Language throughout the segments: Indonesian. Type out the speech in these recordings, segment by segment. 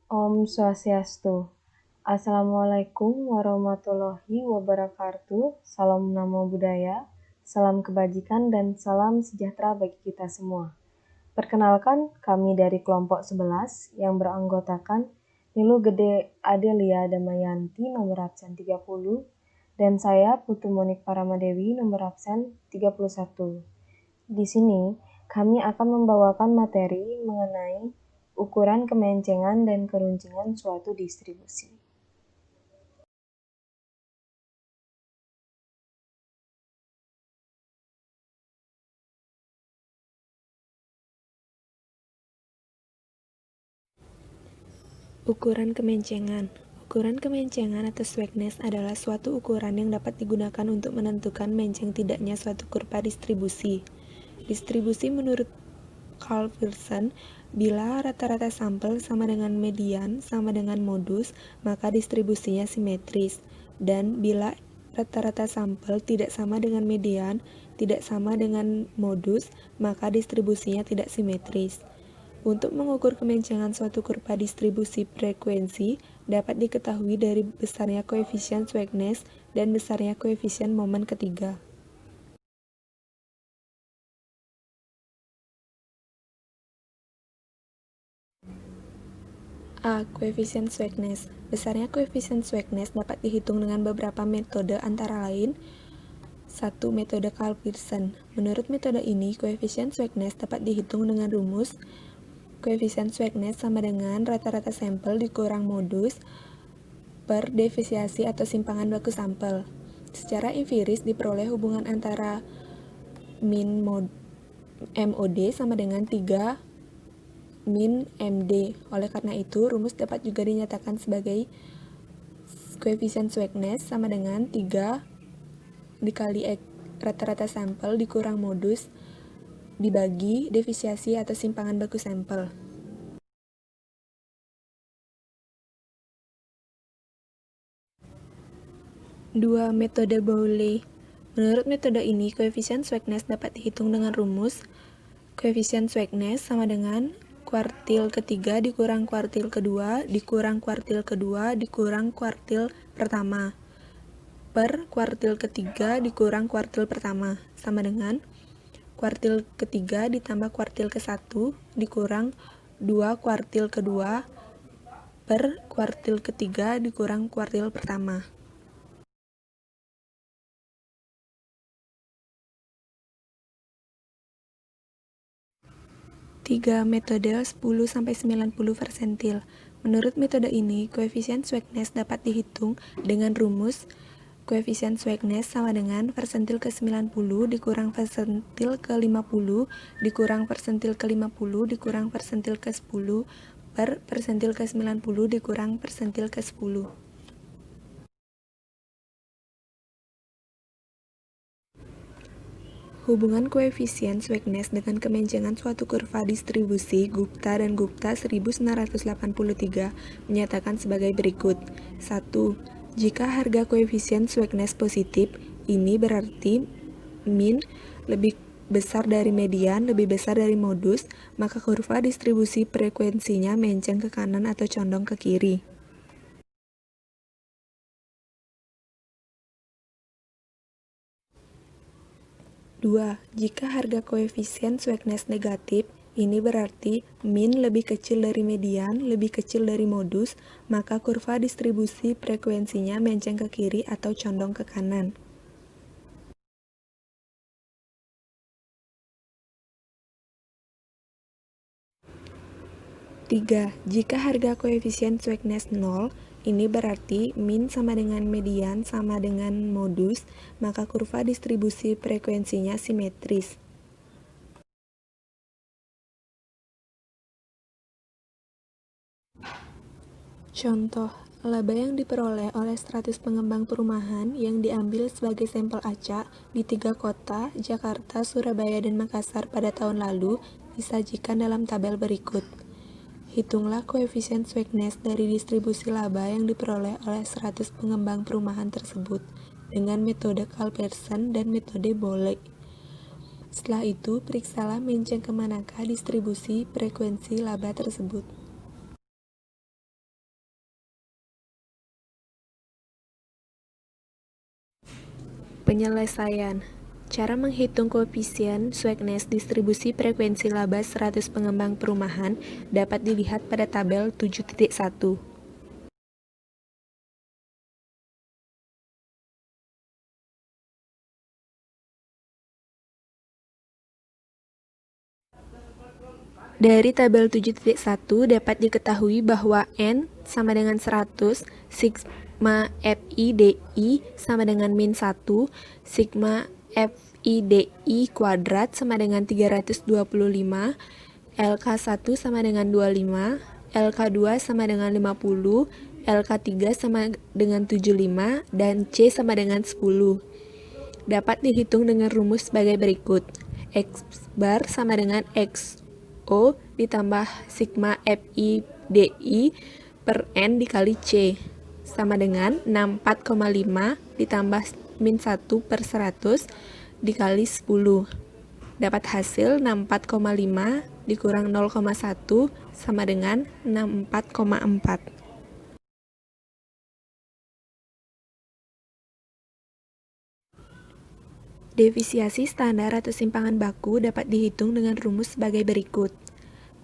Om Swastiastu. Assalamualaikum warahmatullahi wabarakatuh. Salam Namo Buddhaya, salam kebajikan dan salam sejahtera bagi kita semua. Perkenalkan, kami dari kelompok 11 yang beranggotakan Nilu Gede Adelia Damayanti nomor absen 30 dan saya Putu Monik Paramadewi nomor absen 31. Di sini, kami akan membawakan materi mengenai ukuran kemencengan dan keruncingan suatu distribusi. Ukuran kemencengan. Ukuran kemencengan atau swagness adalah suatu ukuran yang dapat digunakan untuk menentukan menceng tidaknya suatu kurva distribusi. Distribusi menurut Carl Pearson, bila rata-rata sampel sama dengan median sama dengan modus, maka distribusinya simetris. Dan bila rata-rata sampel tidak sama dengan median, tidak sama dengan modus, maka distribusinya tidak simetris. Untuk mengukur kemencengan suatu kurva distribusi frekuensi dapat diketahui dari besarnya koefisien swagness dan besarnya koefisien momen ketiga. A. Koefisien swagness. Besarnya koefisien swagness dapat dihitung dengan beberapa metode antara lain 1. Metode Carl Pearson. Menurut metode ini, koefisien swagness dapat dihitung dengan rumus koefisien swagness sama dengan rata-rata sampel dikurang modus per deviasi atau simpangan baku sampel. Secara empiris diperoleh hubungan antara min MOD sama dengan 3 min MD. Oleh karena itu, rumus dapat juga dinyatakan sebagai koefisien swagness sama dengan 3 dikali rata-rata sampel dikurang modus dibagi deviasi atau simpangan baku sampel. Dua. Metode Bowley. Menurut metode ini, koefisien swagness dapat dihitung dengan rumus koefisien swagness sama dengan kuartil ketiga dikurang kuartil kedua dikurang kuartil kedua dikurang kuartil pertama per kuartil ketiga dikurang kuartil pertama sama dengan kuartil ketiga ditambah kuartil ke-1 dikurang 2 kuartil kedua per kuartil ketiga dikurang kuartil pertama. Tiga. Metode 10-90 persentil. Menurut metode ini, koefisien swagness dapat dihitung dengan rumus koefisien swagness sama dengan persentil ke-90 dikurang persentil ke-50 dikurang persentil ke-50 dikurang persentil ke-10 per persentil ke-90 dikurang persentil ke-10. Hubungan koefisien swagness dengan kemencengan suatu kurva distribusi Gupta dan Gupta 1983 menyatakan sebagai berikut. 1. Jika harga koefisien swagness positif, ini berarti min lebih besar dari median, lebih besar dari modus, maka kurva distribusi frekuensinya menceng ke kanan atau condong ke kiri. 2. Jika harga koefisien swagness negatif, ini berarti min lebih kecil dari median, lebih kecil dari modus, maka kurva distribusi frekuensinya menceng ke kiri atau condong ke kanan. 3. Jika harga koefisien swagness 0, ini berarti min sama dengan median sama dengan modus, maka kurva distribusi frekuensinya simetris. Contoh, laba yang diperoleh oleh 100 pengembang perumahan yang diambil sebagai sampel acak di 3 kota, Jakarta, Surabaya, dan Makassar pada tahun lalu disajikan dalam tabel berikut. Hitunglah koefisien swagness dari distribusi laba yang diperoleh oleh 100 pengembang perumahan tersebut dengan metode Carl Pearson dan metode Bowley. Setelah itu, periksalah menceng kemanakah distribusi frekuensi laba tersebut. Penyelesaian. Cara menghitung koefisien Sweetness distribusi frekuensi laba 100 pengembang perumahan dapat dilihat pada tabel 7.1. Dari tabel 7.1 dapat diketahui bahwa N sama dengan 100, sigma FIDI sama dengan min 1, sigma FIDI kuadrat sama dengan 325, LK1 sama dengan 25, LK2 sama dengan 50, LK3 sama dengan 75, dan C sama dengan 10. Dapat dihitung dengan rumus sebagai berikut. X bar sama dengan X O ditambah sigma FIDI per N dikali C sama dengan 64,5 ditambah min 1 per 100 dikali 10. Dapat hasil 64,5 dikurang 0,1 sama dengan 64,4. Defisiasi standar atau simpangan baku dapat dihitung dengan rumus sebagai berikut.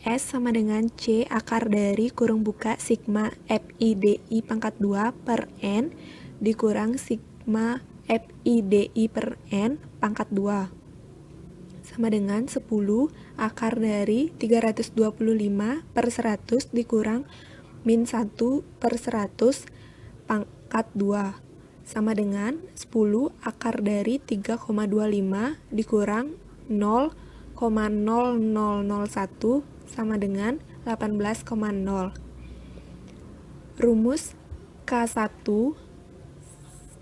S sama dengan C akar dari kurung buka sigma FIDI pangkat 2 per N dikurang sigma FIDI per N pangkat 2 sama dengan 10 akar dari 325 per 100 dikurang min 1 per 100 pangkat 2 sama dengan 10 akar dari 3,25 dikurang 0,0001 sama dengan 18,0. Rumus K1,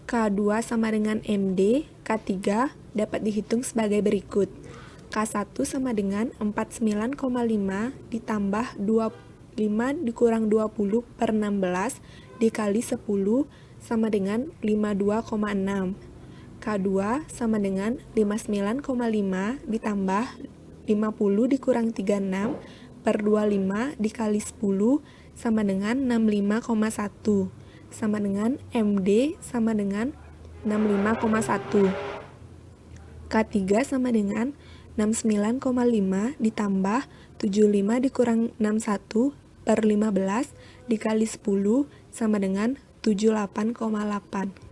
K2 sama dengan MD, K3 dapat dihitung sebagai berikut. K1 sama dengan 49,5 ditambah 25 dikurang 20 per 16 dikali 10 sama dengan 52,6. K2 sama dengan 59,5 ditambah 50 dikurang 36 per 25 dikali 10 sama dengan 65,1 sama dengan MD sama dengan 65,1. K3 sama dengan 69,5 ditambah 75 dikurang 61 per 15 dikali 10 sama dengan 78,8.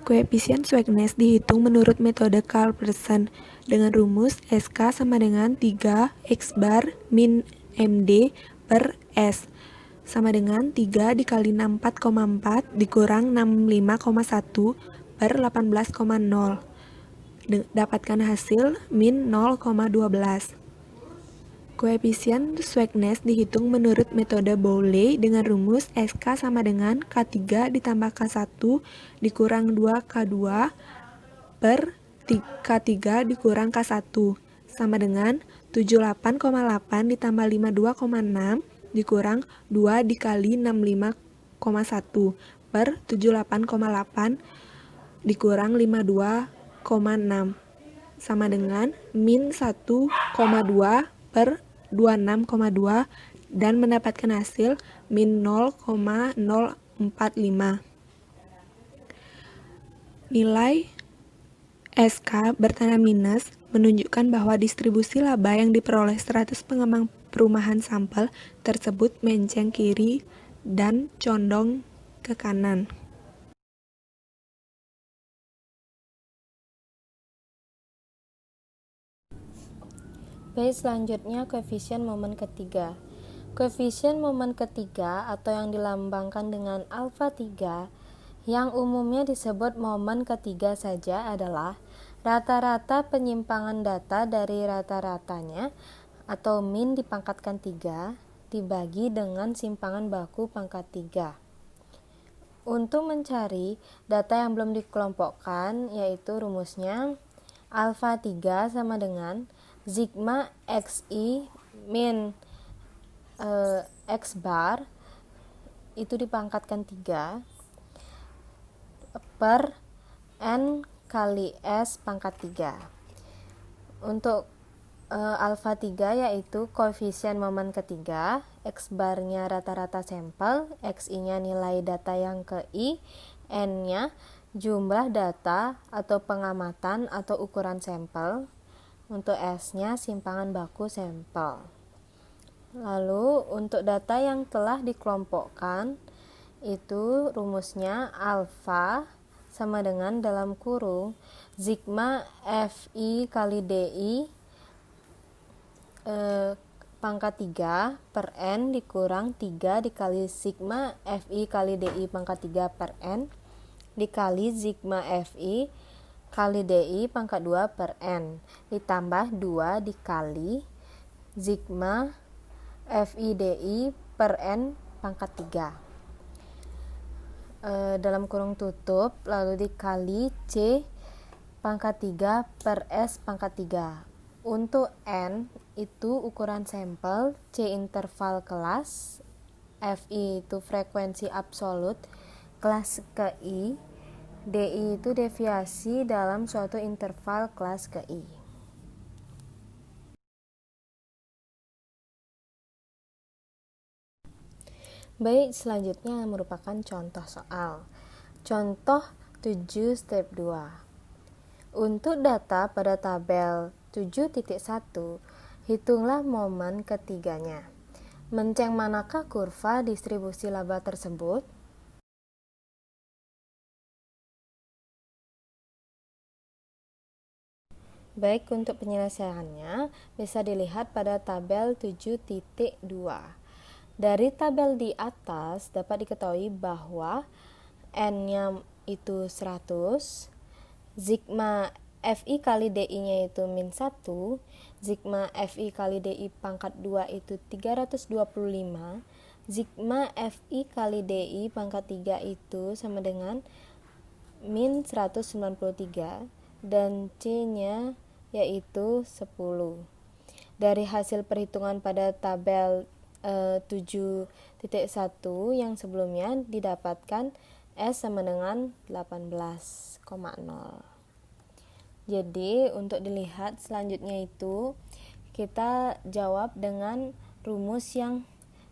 Koefisien Sweetness dihitung menurut metode Carl-Pearson dengan rumus SK sama dengan 3 X bar min MD per S sama dengan 3 dikali 64,4 dikurang 65,1 per 18,0. Dapatkan hasil min 0,12. Koefisien Sweetness dihitung menurut metode Bowley dengan rumus SK sama dengan K3 ditambah K1 dikurang 2K2 per K3 dikurang K1 sama dengan 78,8 ditambah 52,6 dikurang 2 dikali 65,1 per 78,8 dikurang 52,6 sama dengan min 1,2 per 26,2 dan mendapatkan hasil min 0,045. Nilai SK bertanda minus menunjukkan bahwa distribusi laba yang diperoleh 100 pengembang perumahan sampel tersebut menceng kiri dan condong ke kanan. Baik, selanjutnya koefisien momen ketiga. Koefisien momen ketiga atau yang dilambangkan dengan alfa 3 yang umumnya disebut momen ketiga saja adalah rata-rata penyimpangan data dari rata-ratanya atau min dipangkatkan 3 dibagi dengan simpangan baku pangkat 3. Untuk mencari data yang belum dikelompokkan, yaitu rumusnya alfa 3 sama dengan sigma xi min x bar itu dipangkatkan 3 per n kali s pangkat 3. Untuk Alfa 3 yaitu koefisien momen ketiga, X barnya rata-rata sampel, XI-nya nilai data yang ke I, N-nya jumlah data atau pengamatan atau ukuran sampel, untuk S-nya simpangan baku sampel. Lalu untuk data yang telah dikelompokkan, itu rumusnya alfa sama dengan dalam kurung sigma Fi kali Di pangkat 3 per N dikurang 3 dikali sigma Fi kali Di pangkat 3 per N dikali sigma Fi kali Di pangkat 2 per N ditambah 2 dikali sigma Fi Di per N pangkat 3 dalam kurung tutup lalu dikali C pangkat 3 per S pangkat 3. Untuk N itu ukuran sampel, C interval kelas, Fi itu frekuensi absolut kelas ke I, Di itu deviasi dalam suatu interval kelas ke I. Baik, selanjutnya merupakan contoh soal. Contoh 7 step 2. Untuk data pada tabel 7.1, hitunglah momen ketiganya. Menceng manakah kurva distribusi laba tersebut? Baik, untuk penyelesaiannya bisa dilihat pada tabel 7.2. Dari tabel di atas dapat diketahui bahwa N-nya itu 100, sigma Fi kali Di-nya itu min 1, sigma Fi kali Di pangkat 2 itu 325, sigma Fi kali Di pangkat 3 itu sama dengan min 193, dan C-nya yaitu 10. Dari hasil perhitungan pada tabel 7.1 yang sebelumnya didapatkan S sama dengan 18,0. Jadi untuk dilihat selanjutnya itu kita jawab dengan rumus yang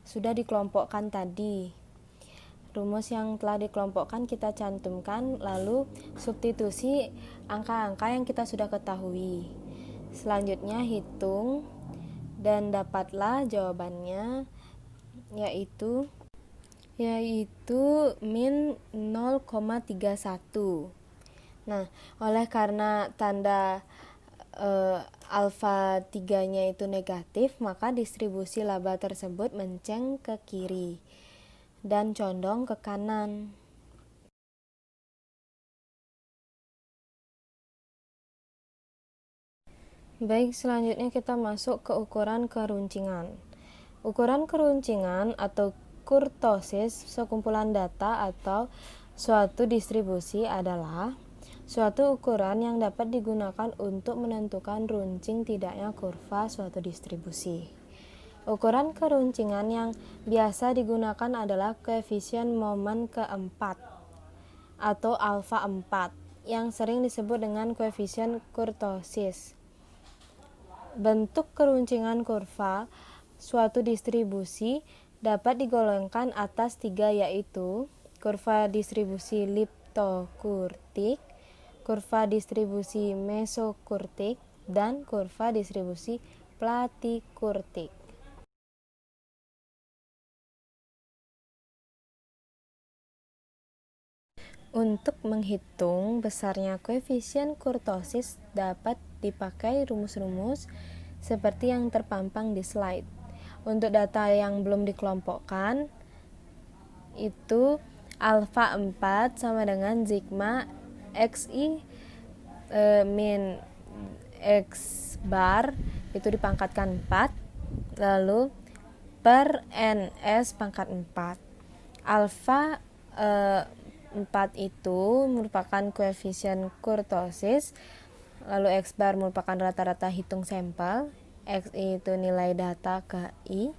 sudah dikelompokkan tadi. Rumus yang telah dikelompokkan kita cantumkan, lalu substitusi angka-angka yang kita sudah ketahui. Selanjutnya hitung dan dapatlah jawabannya yaitu min 0,31. Nah, oleh karena tanda alfa 3-nya itu negatif, maka distribusi laba tersebut menceng ke kiri dan condong ke kanan. Baik, selanjutnya kita masuk ke ukuran keruncingan. Ukuran keruncingan atau kurtosis sekumpulan data atau suatu distribusi adalah suatu ukuran yang dapat digunakan untuk menentukan runcing tidaknya kurva suatu distribusi. Ukuran keruncingan yang biasa digunakan adalah koefisien momen keempat atau alfa 4 yang sering disebut dengan koefisien kurtosis. Bentuk keruncingan kurva suatu distribusi dapat digolongkan atas 3, yaitu kurva distribusi liptokurtik, kurva distribusi mesokurtik, dan kurva distribusi platikurtik. Untuk menghitung besarnya koefisien kurtosis dapat dipakai rumus-rumus seperti yang terpampang di slide. Untuk data yang belum dikelompokkan, itu alfa 4 sama dengan sigma Xi min X bar itu dipangkatkan 4, lalu per NS pangkat 4. Alfa 4 itu merupakan koefisien kurtosis, lalu X bar merupakan rata-rata hitung sampel, Xi itu nilai data ke I,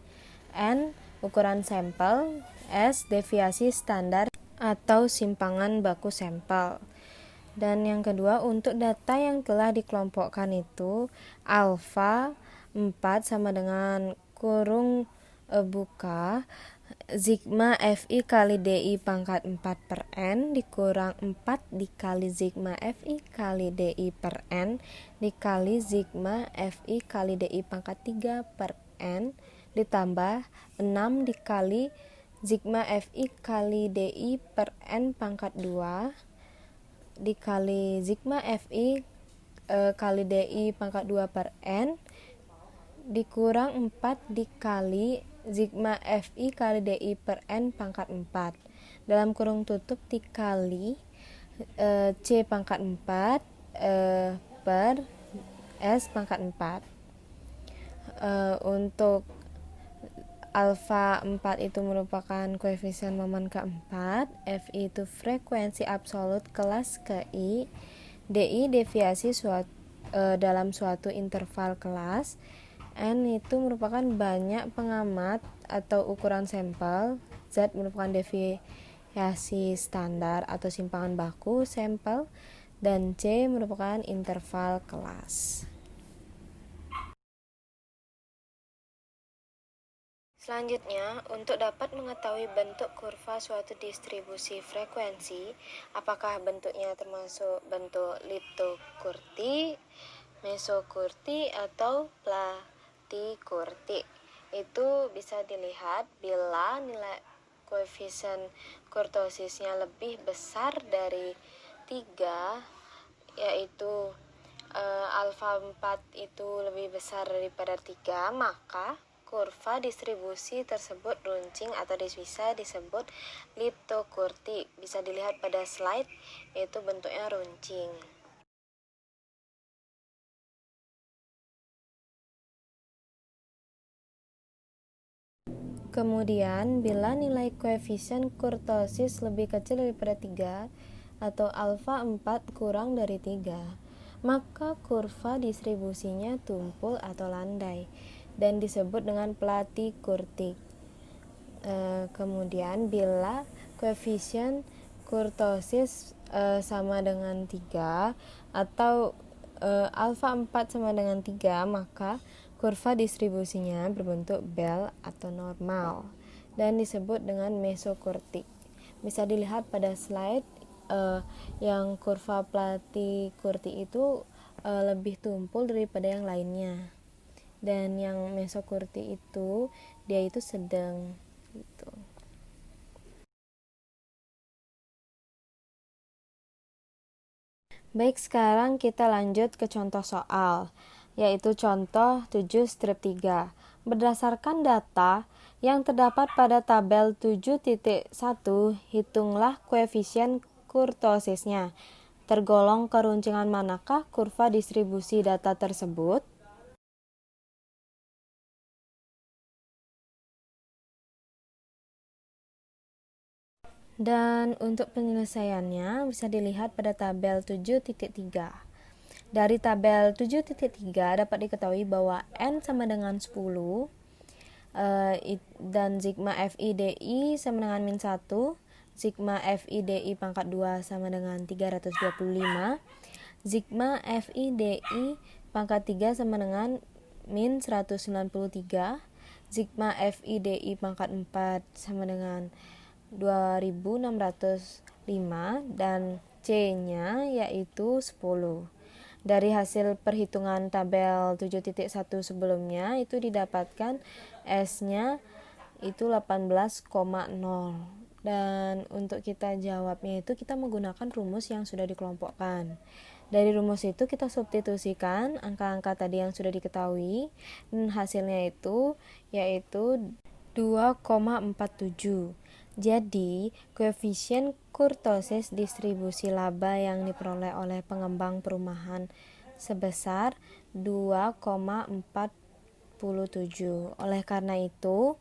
N ukuran sampel, S deviasi standar atau simpangan baku sampel. Dan yang kedua, untuk data yang telah dikelompokkan itu alfa 4 sama dengan kurung buka Sigma Fi kali DI pangkat 4 per N dikurang 4 dikali Sigma Fi kali DI per N dikali Sigma Fi kali DI pangkat 3 per N ditambah 6 dikali Sigma Fi kali DI per N pangkat 2 dikali Sigma Fi kali DI pangkat 2 per N dikurang 4 dikali Sigma Fi kali DI per N pangkat 4 dalam kurung tutup dikali C pangkat 4 per S pangkat 4. Untuk alfa 4 itu merupakan koefisien momen keempat, Fi itu frekuensi absolut kelas ke-I, DI deviasi dalam suatu interval kelas, N itu merupakan banyak pengamat atau ukuran sampel, Z merupakan deviasi standar atau simpangan baku sampel, dan C merupakan interval kelas. Selanjutnya, untuk dapat mengetahui bentuk kurva suatu distribusi frekuensi, apakah bentuknya termasuk bentuk litokurti, mesokurti, atau platikurti, itu bisa dilihat bila nilai koefisien kurtosisnya lebih besar dari 3, yaitu alfa 4 itu lebih besar daripada 3, maka kurva distribusi tersebut runcing atau bisa disebut litokurti. Bisa dilihat pada slide, yaitu bentuknya runcing. Kemudian, bila nilai koefisien kurtosis lebih kecil daripada 3 atau alfa 4 kurang dari 3, maka kurva distribusinya tumpul atau landai dan disebut dengan platikurtik. Kemudian bila koefisien kurtosis sama dengan 3 atau alfa 4 sama dengan 3, maka kurva distribusinya berbentuk bell atau normal dan disebut dengan mesokurtik. Bisa dilihat pada slide yang kurva platikurtik itu lebih tumpul daripada yang lainnya, dan yang mesokurtik itu dia itu sedang gitu. Baik, sekarang kita lanjut ke contoh soal, yaitu contoh 7 strip 3. Berdasarkan data yang terdapat pada tabel 7.1, hitunglah koefisien kurtosisnya. Tergolong keruncingan manakah kurva distribusi data tersebut? Dan untuk penyelesaiannya bisa dilihat pada tabel 7.3. Dari tabel 7.3 dapat diketahui bahwa N sama dengan 10 dan Sigma FIDI sama dengan min 1, Sigma FIDI pangkat 2 sama dengan 325, Sigma FIDI pangkat 3 sama dengan min 193, Sigma FIDI pangkat 4 sama dengan 2605, dan C-nya yaitu 10. Dari hasil perhitungan tabel 7.1 sebelumnya itu didapatkan S-nya itu 18,0. Dan untuk kita jawabnya itu kita menggunakan rumus yang sudah dikelompokkan. Dari rumus itu kita substitusikan angka-angka tadi yang sudah diketahui, dan hasilnya itu yaitu 2,47. Jadi, koefisien kurtosis distribusi laba yang diperoleh oleh pengembang perumahan sebesar 2,47. Oleh karena itu,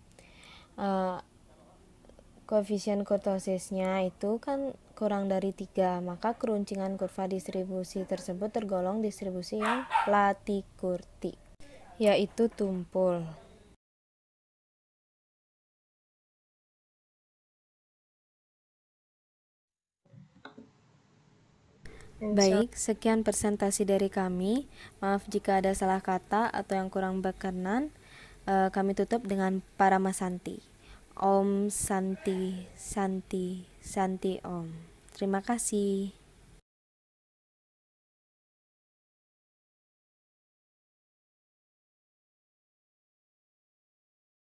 koefisien kurtosisnya itu kan kurang dari 3, maka keruncingan kurva distribusi tersebut tergolong distribusi yang platikurti, yaitu tumpul. Baik, sekian presentasi dari kami. Maaf jika ada salah kata atau yang kurang berkenan. Kami tutup dengan Paramasanti. Om Santi Santi Santi Om. Terima kasih.